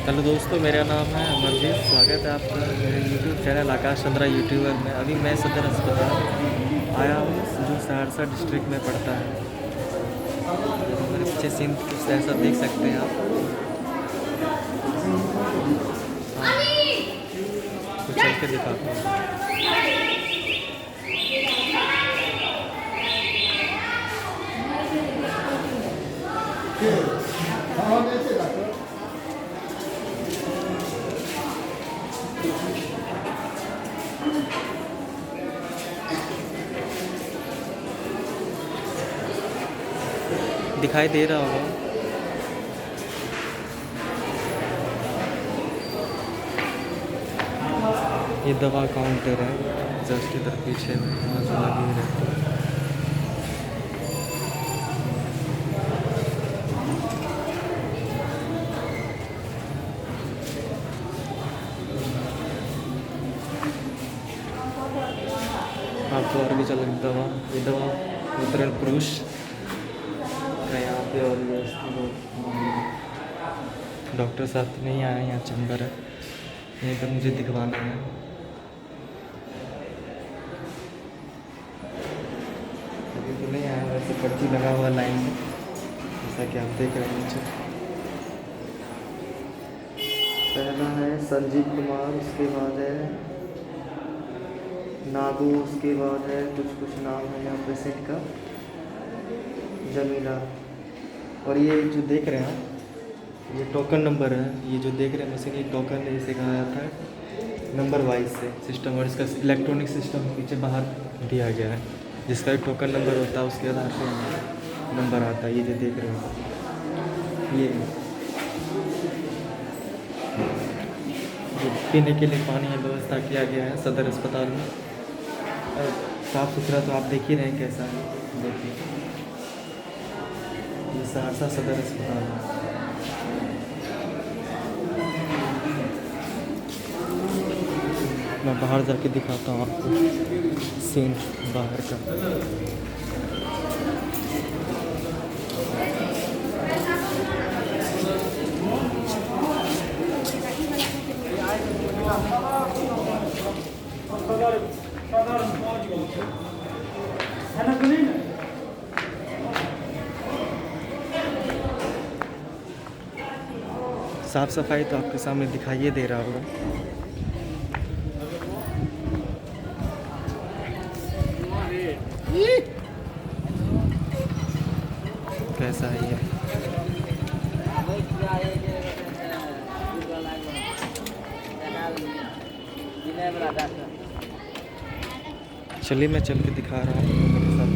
Hello दोस्तों, मेरा नाम है अमरजीत। स्वागत है आपका मेरे यूट्यूब चैनल आकाश चंद्रा यूट्यूबर में। अभी मैं सदर अस्पताल आया हूँ जो सहरसा डिस्ट्रिक्ट में पड़ता है। देखो मेरे पीछे सीन कुछ ऐसा देख सकते हैं आप। तो चल के दिखाता हूँ। दिखाई दे रहा होगा। ये दवा काउंटर है, जस्ट इधर पीछे में वहाँ से लगी हुई रहती है। आपको और भी चल दवा, ये दवा वितरण पुरुष का यहाँ पे। और ये डॉक्टर साहब तो नहीं आए, यहाँ चैम्बर है, यहीं पर मुझे दिखवाना है। अभी तो नहीं आया, वैसे पर्ची लगा हुआ लाइन में, जैसा कि आप देख रहे हैं नीचे। पहला है संजीव कुमार, उसके बाद है नागू, उसके बाद है कुछ नाम है यहाँ पेशेंट का, जमीला। और ये जो देख रहे हैं आप, ये टोकन नंबर है। ये जो देख रहे हैं मशीन, ये टोकन है, इसे कहा जाता है नंबर वाइज से सिस्टम। और इसका इलेक्ट्रॉनिक सिस्टम पीछे बाहर दिया गया है, जिसका एक टोकन नंबर होता है, उसके आधार पर नंबर आता है। ये जो देख रहे हो, ये जो पीने के लिए पानी की व्यवस्था किया गया है सदर अस्पताल में। और साफ़ सुथरा तो आप देख ही रहे हैं कैसा है। देखिए, ये सहरसा सदर अस्पताल है। मैं बाहर जाके दिखाता हूँ आपको सीन बाहर का। साफ सफाई तो आपके सामने दिखाइए दे रहा होगा। कैसा है ये? चलिए मैं चल के दिखा रहा हूँ मेरे साथ।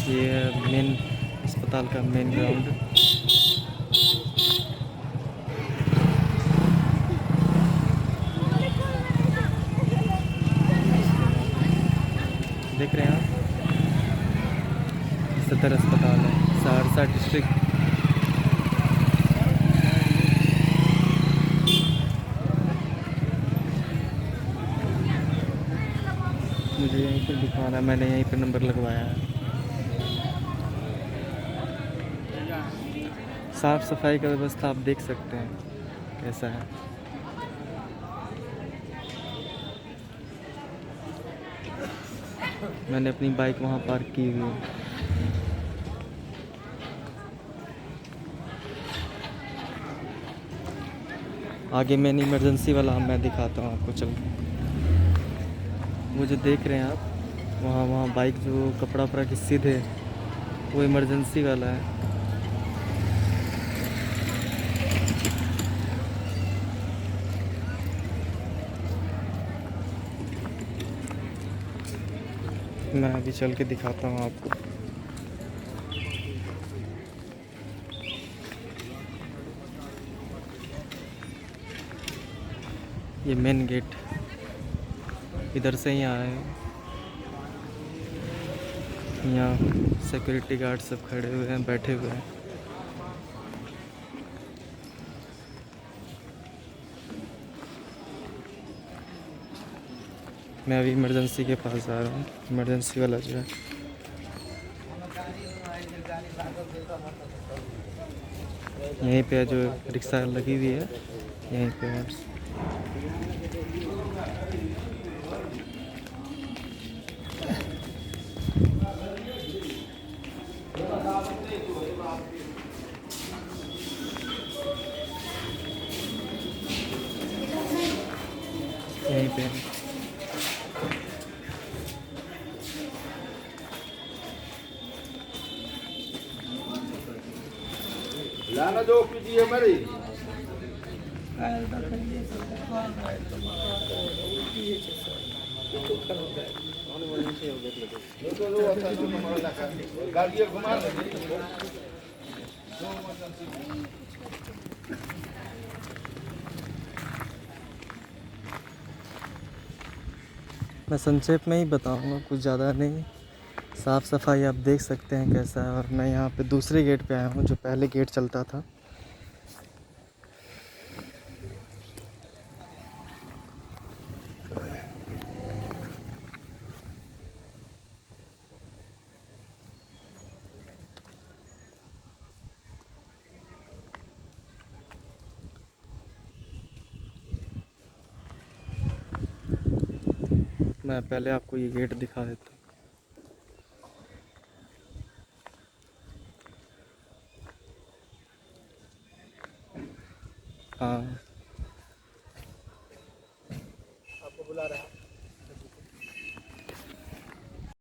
ये मेन अस्पताल का मेन ग्राउंड। देख रहे हैं आप, सदर अस्पताल है, सहरसा डिस्ट्रिक्ट। मुझे यहीं पर दिखाना है, मैंने यहीं पर नंबर लगवाया है। साफ़ सफाई का व्यवस्था आप देख सकते हैं कैसा है। मैंने अपनी बाइक वहाँ पार्क की हुई है। आगे मेन इमरजेंसी वाला मैं दिखाता हूँ आपको चल के। वो जो देख रहे हैं आप, वहाँ बाइक जो कपड़ा वपड़ा की सीधे, वो इमरजेंसी वाला है। मैं अभी चल के दिखाता हूँ आपको। ये मेन गेट, इधर से ही आए। यहाँ सिक्योरिटी गार्ड सब खड़े हुए हैं, बैठे हुए हैं। मैं अभी इमरजेंसी के पास जा रहा हूँ। इमरजेंसी वाला जो है, यहीं पे जो रिक्शा लगी हुई है, यहीं पे बस। यहीं पे है। लाना दो कीजिए मरी गाड़ी घुमा मैं संक्षेप में ही बताऊंगा, कुछ ज़्यादा नहीं। साफ़ सफाई आप देख सकते हैं कैसा है। और मैं यहाँ पे दूसरे गेट पे आया हूँ, जो पहले गेट चलता था। मैं पहले आपको ये गेट दिखा देता हूँ। हाँ,